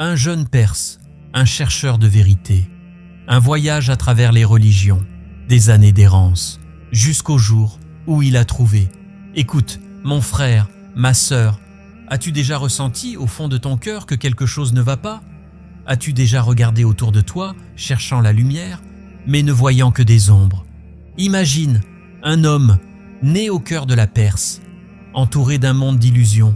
Un jeune Perse, un chercheur de vérité. Un voyage à travers les religions, des années d'errance, jusqu'au jour où il a trouvé. Écoute, mon frère, ma sœur, as-tu déjà ressenti au fond de ton cœur que quelque chose ne va pas? As-tu déjà regardé autour de toi, cherchant la lumière, mais ne voyant que des ombres? Imagine un homme né au cœur de la Perse, entouré d'un monde d'illusions,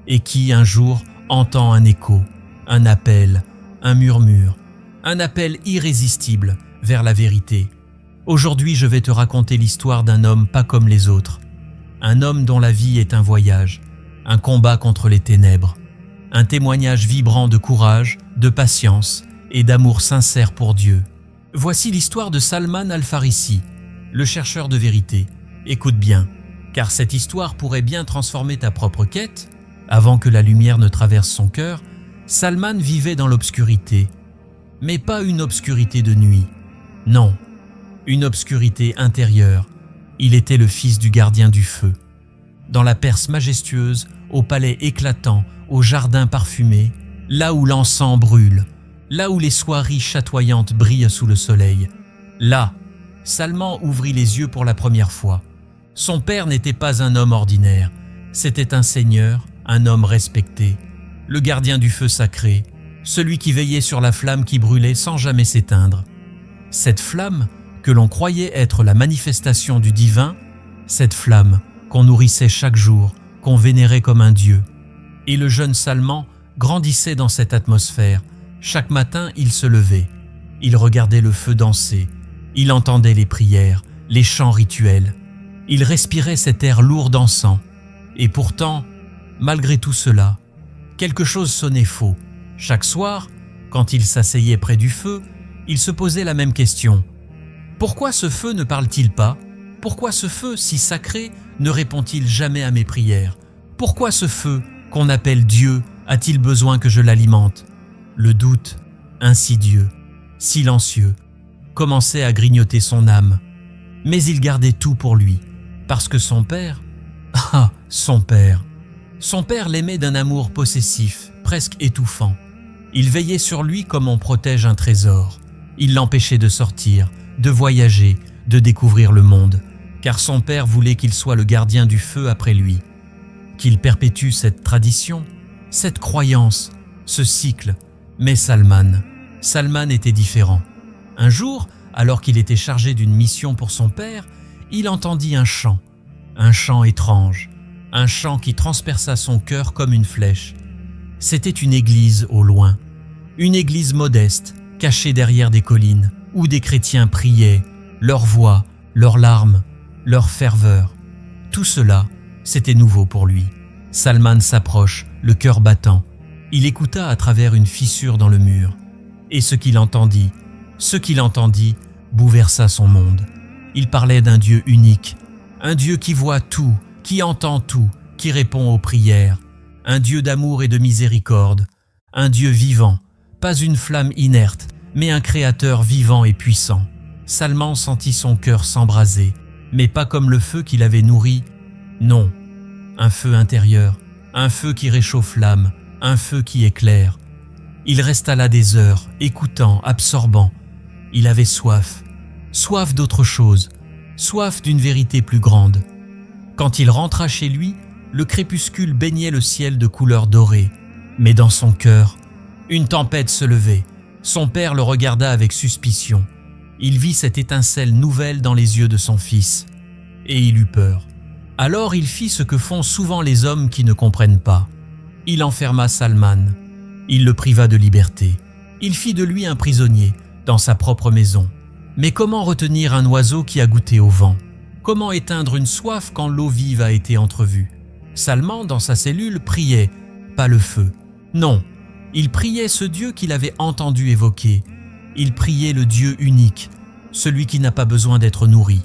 et qui, un jour, entend un écho, un appel, un murmure, un appel irrésistible vers la vérité. Aujourd'hui, je vais te raconter l'histoire d'un homme pas comme les autres, un homme dont la vie est un voyage, un combat contre les ténèbres, un témoignage vibrant de courage, de patience et d'amour sincère pour Dieu. Voici l'histoire de Salman al-Farisi, le chercheur de vérité. Écoute bien, car cette histoire pourrait bien transformer ta propre quête. Avant que la lumière ne traverse son cœur, Salman vivait dans l'obscurité, mais pas une obscurité de nuit. Non, une obscurité intérieure. Il était le fils du gardien du feu. Dans la Perse majestueuse, au palais éclatant, au jardin parfumé, là où l'encens brûle, là où les soieries chatoyantes brillent sous le soleil, là, Salman ouvrit les yeux pour la première fois. Son père n'était pas un homme ordinaire, c'était un seigneur, un homme respecté, le gardien du feu sacré, celui qui veillait sur la flamme qui brûlait sans jamais s'éteindre. Cette flamme, que l'on croyait être la manifestation du divin, cette flamme qu'on nourrissait chaque jour, qu'on vénérait comme un dieu. Et le jeune Salman grandissait dans cette atmosphère. Chaque matin, il se levait. Il regardait le feu danser. Il entendait les prières, les chants rituels. Il respirait cet air lourd d'encens. Et pourtant, malgré tout cela, quelque chose sonnait faux. Chaque soir, quand il s'asseyait près du feu, il se posait la même question. Pourquoi ce feu ne parle-t-il pas? Pourquoi ce feu si sacré ne répond-il jamais à mes prières? Pourquoi ce feu, qu'on appelle Dieu, a-t-il besoin que je l'alimente? Le doute, insidieux, silencieux, commençait à grignoter son âme. Mais il gardait tout pour lui, parce que son père, son père l'aimait d'un amour possessif, presque étouffant. Il veillait sur lui comme on protège un trésor. Il l'empêchait de sortir, de voyager, de découvrir le monde, car son père voulait qu'il soit le gardien du feu après lui, qu'il perpétue cette tradition, cette croyance, ce cycle. Mais Salman était différent. Un jour, alors qu'il était chargé d'une mission pour son père, il entendit un chant étrange, un chant qui transperça son cœur comme une flèche. C'était une église au loin, une église modeste, cachée derrière des collines, où des chrétiens priaient, leur voix, leurs larmes, leur ferveur. Tout cela, c'était nouveau pour lui. Salman s'approche, le cœur battant. Il écouta à travers une fissure dans le mur. Et ce qu'il entendit bouleversa son monde. Il parlait d'un Dieu unique, un Dieu qui voit tout, qui entend tout, qui répond aux prières, un Dieu d'amour et de miséricorde, un Dieu vivant, pas une flamme inerte, mais un créateur vivant et puissant. Salman sentit son cœur s'embraser, mais pas comme le feu qu'il avait nourri. Non, un feu intérieur, un feu qui réchauffe l'âme, un feu qui éclaire. Il resta là des heures, écoutant, absorbant. Il avait soif d'autre chose, soif d'une vérité plus grande. Quand il rentra chez lui, le crépuscule baignait le ciel de couleur dorée. Mais dans son cœur, une tempête se levait. Son père le regarda avec suspicion. Il vit cette étincelle nouvelle dans les yeux de son fils, et il eut peur. Alors il fit ce que font souvent les hommes qui ne comprennent pas. Il enferma Salman. Il le priva de liberté. Il fit de lui un prisonnier dans sa propre maison. Mais comment retenir un oiseau qui a goûté au vent? Comment éteindre une soif quand l'eau vive a été entrevue? Salman, dans sa cellule, priait, pas le feu. Non, il priait ce Dieu qu'il avait entendu évoquer. Il priait le Dieu unique, celui qui n'a pas besoin d'être nourri,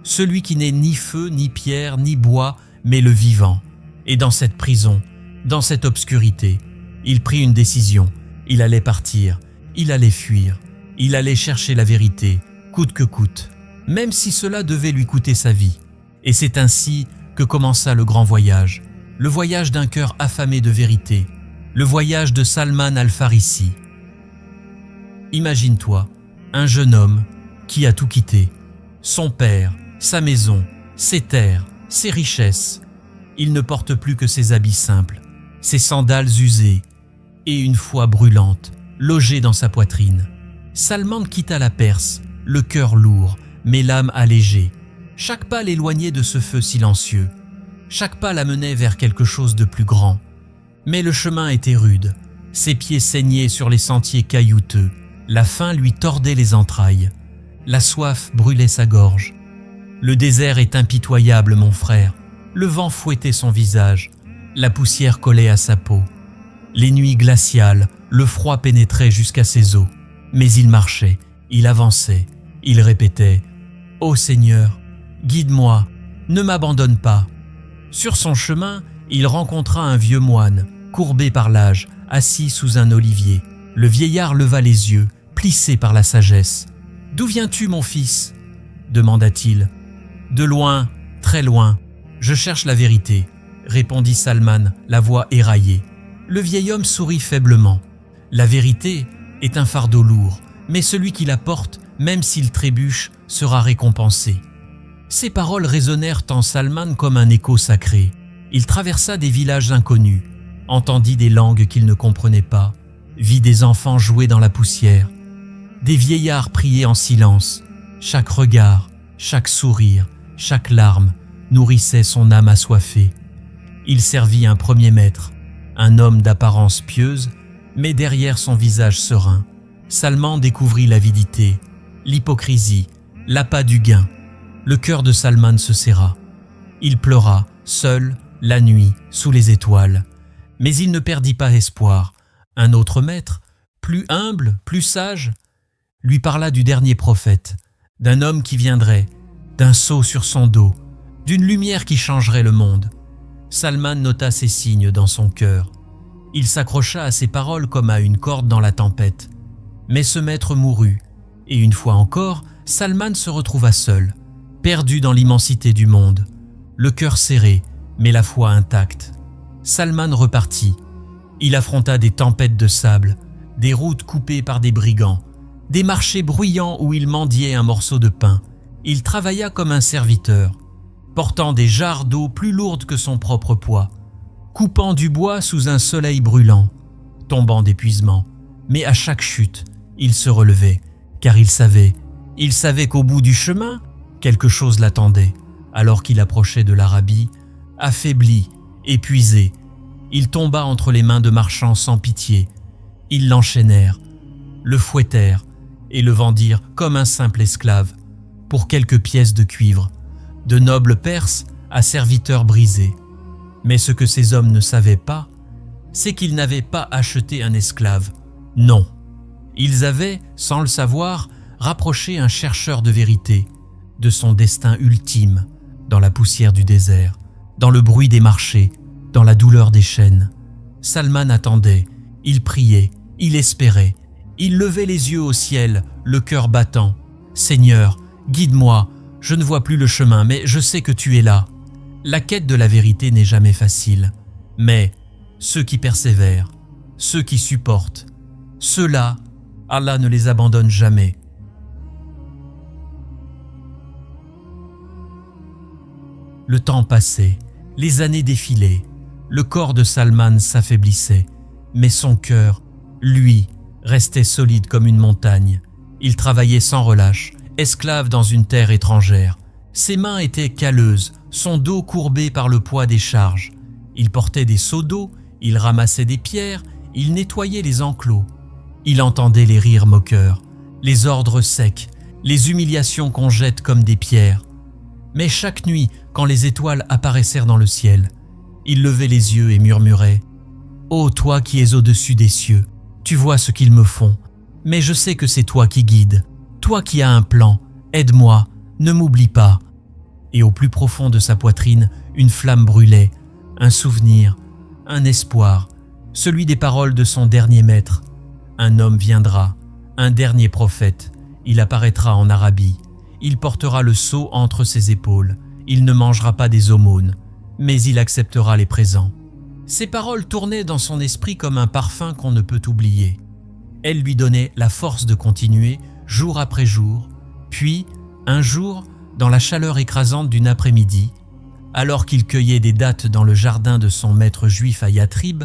celui qui n'est ni feu, ni pierre, ni bois, mais le vivant. Et dans cette prison, dans cette obscurité, il prit une décision. Il allait partir, il allait fuir, il allait chercher la vérité, coûte que coûte, même si cela devait lui coûter sa vie. Et c'est ainsi que commença le grand voyage, le voyage d'un cœur affamé de vérité, le voyage de Salman al-Farisi. Imagine-toi, un jeune homme qui a tout quitté, son père, sa maison, ses terres, ses richesses. Il ne porte plus que ses habits simples, ses sandales usées et une foi brûlante, logée dans sa poitrine. Salman quitta la Perse, le cœur lourd, mais l'âme allégée. Chaque pas l'éloignait de ce feu silencieux. Chaque pas l'amenait vers quelque chose de plus grand. Mais le chemin était rude. Ses pieds saignaient sur les sentiers caillouteux. La faim lui tordait les entrailles. La soif brûlait sa gorge. Le désert est impitoyable, mon frère. Le vent fouettait son visage. La poussière collait à sa peau. Les nuits glaciales, le froid pénétrait jusqu'à ses os. Mais il marchait, il avançait. Il répétait « Ô Seigneur, guide-moi, ne m'abandonne pas ». Sur son chemin, il rencontra un vieux moine, courbé par l'âge, assis sous un olivier. Le vieillard leva les yeux, plissés par la sagesse. « D'où viens-tu, mon fils » demanda-t-il. « De loin, très loin. Je cherche la vérité » répondit Salman, la voix éraillée. Le vieil homme sourit faiblement. « La vérité est un fardeau lourd, mais celui qui la porte, même s'il trébuche, sera récompensé. » Ces paroles résonnèrent en Salman comme un écho sacré. Il traversa des villages inconnus, entendit des langues qu'il ne comprenait pas, vit des enfants jouer dans la poussière, des vieillards prier en silence. Chaque regard, chaque sourire, chaque larme nourrissait son âme assoiffée. Il servit un premier maître, un homme d'apparence pieuse, mais derrière son visage serein, Salman découvrit l'avidité, l'hypocrisie, l'appât du gain. Le cœur de Salman se serra. Il pleura, seul, la nuit, sous les étoiles. Mais il ne perdit pas espoir. Un autre maître, plus humble, plus sage, lui parla du dernier prophète, d'un homme qui viendrait, d'un sceau sur son dos, d'une lumière qui changerait le monde. Salman nota ces signes dans son cœur. Il s'accrocha à ces paroles comme à une corde dans la tempête. Mais ce maître mourut, et une fois encore, Salman se retrouva seul, perdu dans l'immensité du monde, le cœur serré, mais la foi intacte. Salman repartit. Il affronta des tempêtes de sable, des routes coupées par des brigands, des marchés bruyants où il mendiait un morceau de pain. Il travailla comme un serviteur, portant des jarres d'eau plus lourdes que son propre poids, coupant du bois sous un soleil brûlant, tombant d'épuisement. Mais à chaque chute, il se relevait, car il savait qu'au bout du chemin, quelque chose l'attendait. Alors qu'il approchait de l'Arabie, affaibli, épuisé, il tomba entre les mains de marchands sans pitié. Ils l'enchaînèrent, le fouettèrent et le vendirent comme un simple esclave, pour quelques pièces de cuivre, de nobles Perses à serviteurs brisés. Mais ce que ces hommes ne savaient pas, c'est qu'ils n'avaient pas acheté un esclave. Non, ils avaient, sans le savoir, rapproché un chercheur de vérité de son destin ultime, dans la poussière du désert, dans le bruit des marchés, dans la douleur des chaînes. Salman attendait, il priait, il espérait, il levait les yeux au ciel, le cœur battant. « Seigneur, guide-moi, je ne vois plus le chemin, mais je sais que tu es là. » La quête de la vérité n'est jamais facile, mais ceux qui persévèrent, ceux qui supportent, ceux-là, Allah ne les abandonne jamais. Le temps passait, les années défilaient, le corps de Salman s'affaiblissait, mais son cœur, lui, restait solide comme une montagne. Il travaillait sans relâche, esclave dans une terre étrangère. Ses mains étaient calleuses, son dos courbé par le poids des charges. Il portait des seaux d'eau, il ramassait des pierres, il nettoyait les enclos. Il entendait les rires moqueurs, les ordres secs, les humiliations qu'on jette comme des pierres. Mais chaque nuit, quand les étoiles apparaissèrent dans le ciel, il levait les yeux et murmurait « Ô toi qui es au-dessus des cieux, tu vois ce qu'ils me font, mais je sais que c'est toi qui guides, toi qui as un plan, aide-moi, ne m'oublie pas. » Et au plus profond de sa poitrine, une flamme brûlait, un souvenir, un espoir, celui des paroles de son dernier maître. Un homme viendra, un dernier prophète, il apparaîtra en Arabie, il portera le sceau entre ses épaules, il ne mangera pas des aumônes, mais il acceptera les présents. Ces paroles tournaient dans son esprit comme un parfum qu'on ne peut oublier. Elles lui donnaient la force de continuer jour après jour. Puis, un jour, dans la chaleur écrasante d'une après-midi, alors qu'il cueillait des dattes dans le jardin de son maître juif à Yatrib,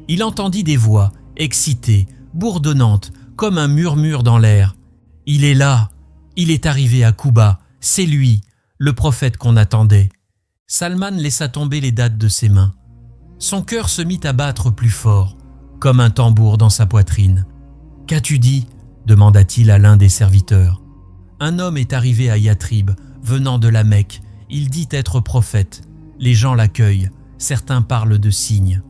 il entendit des voix, excitées, bourdonnantes, comme un murmure dans l'air. « Il est là, il est arrivé à Kouba, c'est lui, le prophète qu'on attendait. » Salman laissa tomber les dattes de ses mains. Son cœur se mit à battre plus fort, comme un tambour dans sa poitrine. « Qu'as-tu dit ?» demanda-t-il à l'un des serviteurs. « Un homme est arrivé à Yatrib, venant de la Mecque. Il dit être prophète. Les gens l'accueillent. Certains parlent de signes. »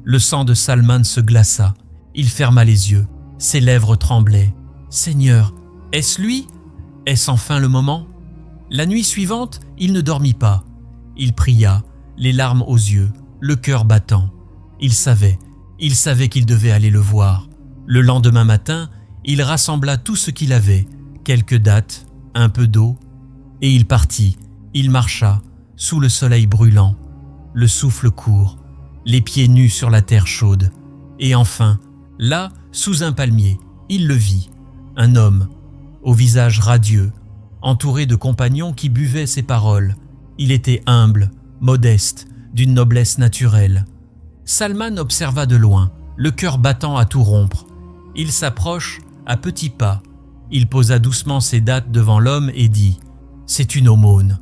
Le sang de Salman se glaça. Il ferma les yeux. Ses lèvres tremblaient. « Seigneur, est-ce lui ? Est-ce enfin le moment ?» La nuit suivante, il ne dormit pas. Il pria, les larmes aux yeux, le cœur battant. Il savait qu'il devait aller le voir. Le lendemain matin, il rassembla tout ce qu'il avait, quelques dattes, un peu d'eau, et il partit. Il marcha, sous le soleil brûlant, le souffle court, les pieds nus sur la terre chaude. Et enfin, là, sous un palmier, il le vit, un homme, au visage radieux, entouré de compagnons qui buvaient ses paroles. Il était humble, modeste, d'une noblesse naturelle. Salman observa de loin, le cœur battant à tout rompre. Il s'approche à petits pas. Il posa doucement ses dattes devant l'homme et dit « C'est une aumône ».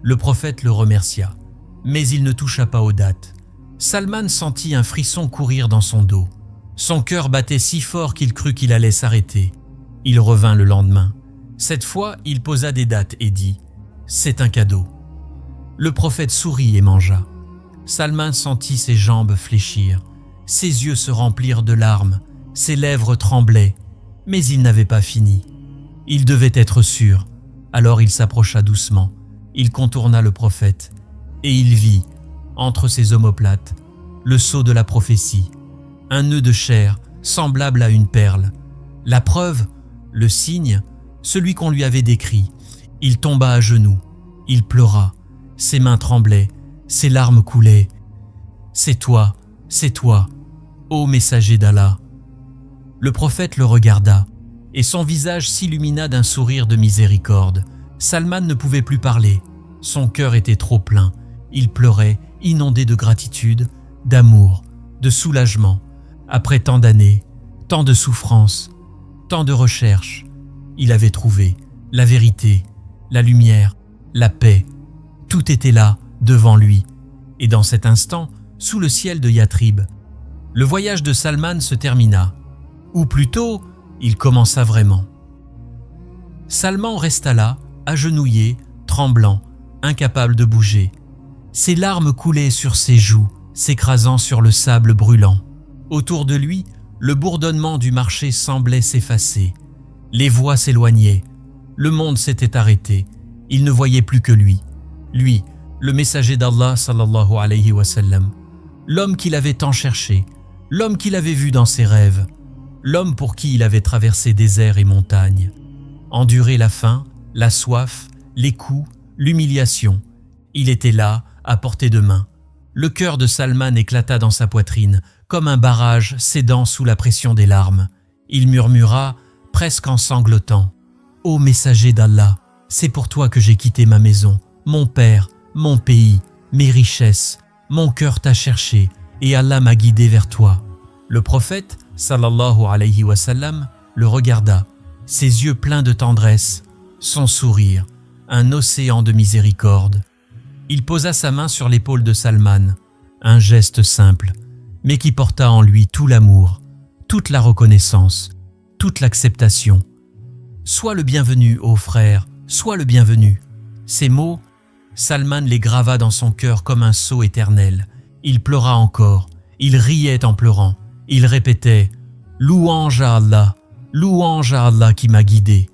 Le prophète le remercia, mais il ne toucha pas aux dattes. Salman sentit un frisson courir dans son dos. Son cœur battait si fort qu'il crut qu'il allait s'arrêter. Il revint le lendemain. Cette fois, il posa des dattes et dit « C'est un cadeau ». Le prophète sourit et mangea. Salman sentit ses jambes fléchir. Ses yeux se remplirent de larmes. Ses lèvres tremblaient. Mais il n'avait pas fini. Il devait être sûr. Alors il s'approcha doucement. Il contourna le prophète. Et il vit, entre ses omoplates, le sceau de la prophétie. Un nœud de chair, semblable à une perle. La preuve, le signe, celui qu'on lui avait décrit. Il tomba à genoux. Il pleura. Ses mains tremblaient. Ses larmes coulaient. « C'est toi, ô messager d'Allah !» Le prophète le regarda, et son visage s'illumina d'un sourire de miséricorde. Salman ne pouvait plus parler. Son cœur était trop plein. Il pleurait, inondé de gratitude, d'amour, de soulagement. Après tant d'années, tant de souffrances, tant de recherches, il avait trouvé la vérité, la lumière, la paix. Tout était là, devant lui. Et dans cet instant, sous le ciel de Yatrib, le voyage de Salman se termina. Ou plutôt, il commença vraiment. Salman resta là, agenouillé, tremblant, incapable de bouger. Ses larmes coulaient sur ses joues, s'écrasant sur le sable brûlant. Autour de lui, le bourdonnement du marché semblait s'effacer. Les voix s'éloignaient. Le monde s'était arrêté. Il ne voyait plus que lui. Lui, le messager d'Allah sallallahu alayhi wa sallam. L'homme qu'il avait tant cherché. L'homme qu'il avait vu dans ses rêves. L'homme pour qui il avait traversé déserts et montagnes. Enduré la faim, la soif, les coups, l'humiliation. Il était là, à portée de main. Le cœur de Salman éclata dans sa poitrine, comme un barrage cédant sous la pression des larmes. Il murmura, presque en sanglotant, « Ô messager d'Allah, c'est pour toi que j'ai quitté ma maison, mon père, mon pays, mes richesses. Mon cœur t'a cherché et Allah m'a guidé vers toi. » Le prophète, sallallahu alayhi wa sallam, le regarda, ses yeux pleins de tendresse, son sourire, un océan de miséricorde. Il posa sa main sur l'épaule de Salman, un geste simple, mais qui porta en lui tout l'amour, toute la reconnaissance, toute l'acceptation. « Sois le bienvenu, ô frère, sois le bienvenu. » Ces mots, Salman les grava dans son cœur comme un sceau éternel. Il pleura encore, il riait en pleurant. Il répétait « Louange à Allah qui m'a guidé. »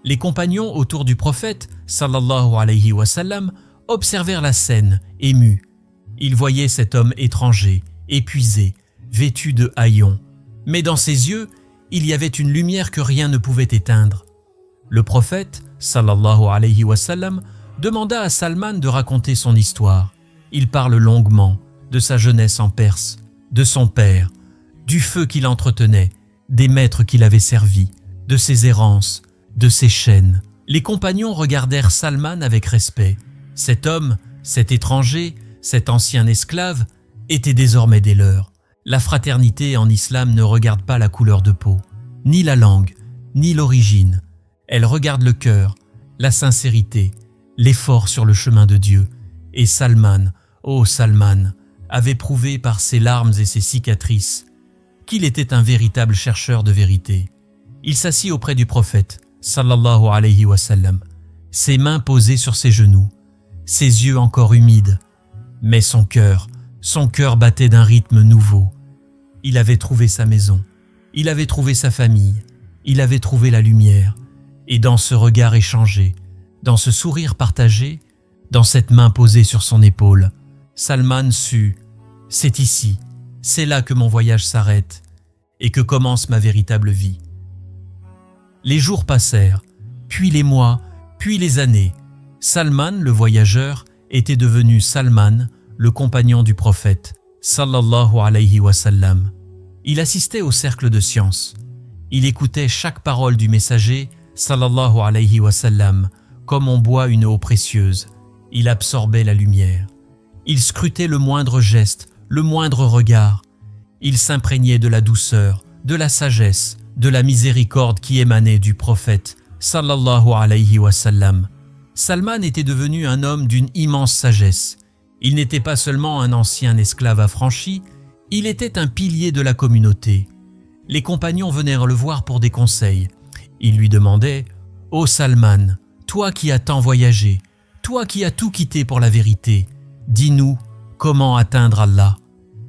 Les compagnons autour du prophète, sallallahu alayhi wa sallam, observèrent la scène, émus. Ils voyaient cet homme étranger, épuisé, vêtu de haillons. Mais dans ses yeux, il y avait une lumière que rien ne pouvait éteindre. Le prophète, sallallahu alayhi wa sallam, demanda à Salman de raconter son histoire. Il parle longuement, de sa jeunesse en Perse, de son père, du feu qu'il entretenait, des maîtres qu'il avait servis, de ses errances, de ses chaînes. Les compagnons regardèrent Salman avec respect. Cet homme, cet étranger, cet ancien esclave, était désormais des leurs. La fraternité en islam ne regarde pas la couleur de peau, ni la langue, ni l'origine. Elle regarde le cœur, la sincérité, l'effort sur le chemin de Dieu. Et Salman, ô Salman, avait prouvé par ses larmes et ses cicatrices qu'il était un véritable chercheur de vérité. Il s'assit auprès du prophète, sallallahu alayhi wa sallam, ses mains posées sur ses genoux, ses yeux encore humides. Mais son cœur battait d'un rythme nouveau. Il avait trouvé sa maison, il avait trouvé sa famille, il avait trouvé la lumière. Et dans ce regard échangé, dans ce sourire partagé, dans cette main posée sur son épaule, Salman sut, c'est ici, c'est là que mon voyage s'arrête et que commence ma véritable vie. Les jours passèrent, puis les mois, puis les années. Salman, le voyageur, était devenu Salman, le compagnon du prophète, sallallahu alayhi wa sallam. Il assistait au cercle de science. Il écoutait chaque parole du messager, sallallahu alayhi wa sallam, comme on boit une eau précieuse. Il absorbait la lumière. Il scrutait le moindre geste, le moindre regard. Il s'imprégnait de la douceur, de la sagesse, de la miséricorde qui émanait du prophète, sallallahu alayhi wa sallam. Salman était devenu un homme d'une immense sagesse. Il n'était pas seulement un ancien esclave affranchi, il était un pilier de la communauté. Les compagnons vinrent le voir pour des conseils. Ils lui demandaient « Ô Salman, toi qui as tant voyagé, toi qui as tout quitté pour la vérité, dis-nous comment atteindre Allah ?»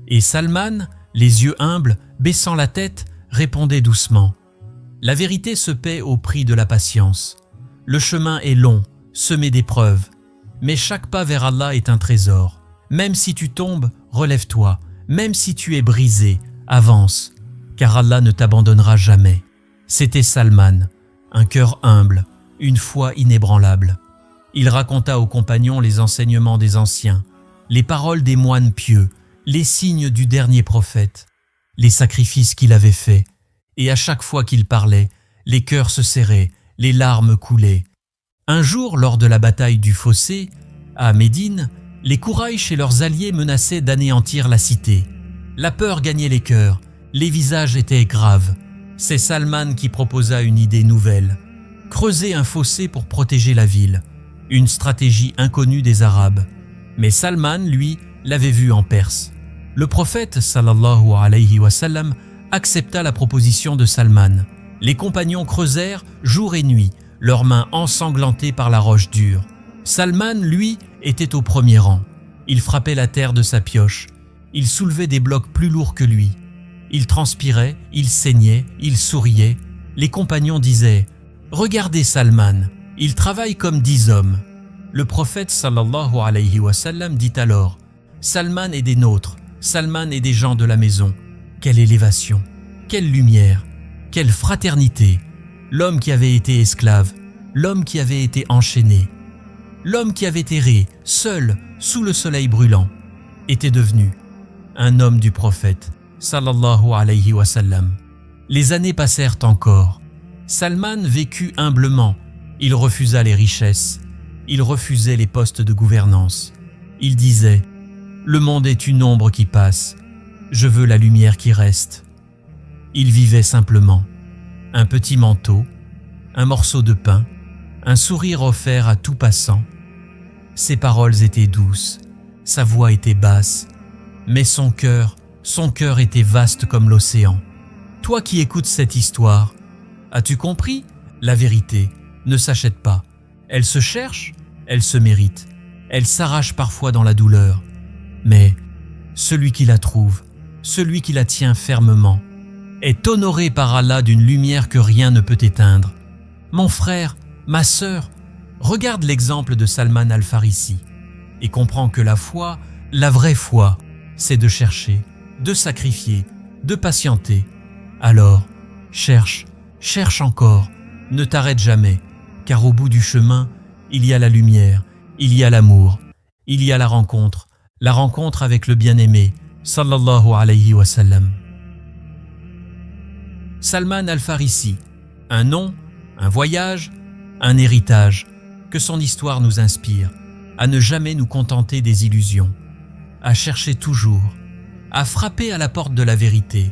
Et Salman, les yeux humbles, baissant la tête, répondait doucement « La vérité se paie au prix de la patience. Le chemin est long, semé d'épreuves, mais chaque pas vers Allah est un trésor. Même si tu tombes, relève-toi. Même si tu es brisé, avance, car Allah ne t'abandonnera jamais. » C'était Salman, un cœur humble, une foi inébranlable. Il raconta aux compagnons les enseignements des anciens, les paroles des moines pieux, les signes du dernier prophète, les sacrifices qu'il avait faits, et à chaque fois qu'il parlait, les cœurs se serraient, les larmes coulaient. Un jour, lors de la bataille du Fossé, à Médine, les Quraïch et leurs alliés menaçaient d'anéantir la cité. La peur gagnait les cœurs, les visages étaient graves. C'est Salman qui proposa une idée nouvelle, creuser un fossé pour protéger la ville, une stratégie inconnue des Arabes. Mais Salman, lui, l'avait vu en Perse. Le prophète, sallallahu alayhi wa sallam, accepta la proposition de Salman. Les compagnons creusèrent jour et nuit, leurs mains ensanglantées par la roche dure. Salman, lui, était au premier rang. Il frappait la terre de sa pioche. Il soulevait des blocs plus lourds que lui. Il transpirait, il saignait, il souriait. Les compagnons disaient « Regardez Salman, il travaille comme 10 hommes. » Le prophète sallallahu alayhi wa sallam dit alors « Salman est des nôtres, Salman est des gens de la maison. » Quelle élévation, quelle lumière, quelle fraternité. L'homme qui avait été esclave, l'homme qui avait été enchaîné, l'homme qui avait erré, seul, sous le soleil brûlant, était devenu un homme du prophète, sallallahu alayhi wa sallam. Les années passèrent encore. Salman vécut humblement. Il refusa les richesses. Il refusait les postes de gouvernance. Il disait « Le monde est une ombre qui passe. Je veux la lumière qui reste. » Il vivait simplement. Un petit manteau, un morceau de pain, un sourire offert à tout passant. Ses paroles étaient douces, sa voix était basse, mais son cœur était vaste comme l'océan. Toi qui écoutes cette histoire, as-tu compris? La vérité ne s'achète pas. Elle se cherche, elle se mérite. Elle s'arrache parfois dans la douleur. Mais celui qui la trouve, celui qui la tient fermement, est honoré par Allah d'une lumière que rien ne peut éteindre. Mon frère, ma sœur, regarde l'exemple de Salman al-Farisi et comprends que la foi, la vraie foi, c'est de chercher, de sacrifier, de patienter. Alors, cherche, cherche encore, ne t'arrête jamais, car au bout du chemin, il y a la lumière, il y a l'amour, il y a la rencontre, la rencontre avec le bien-aimé, sallallahu alayhi wa sallam. Salman al-Farisi, un nom, un voyage, un héritage, que son histoire nous inspire, à ne jamais nous contenter des illusions, à chercher toujours, à frapper à la porte de la vérité,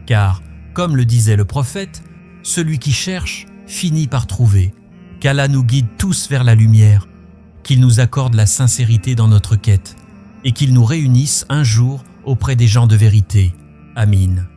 car, comme le disait le prophète, celui qui cherche finit par trouver, qu'Allah nous guide tous vers la lumière, qu'il nous accorde la sincérité dans notre quête et qu'il nous réunisse un jour auprès des gens de vérité. Amin.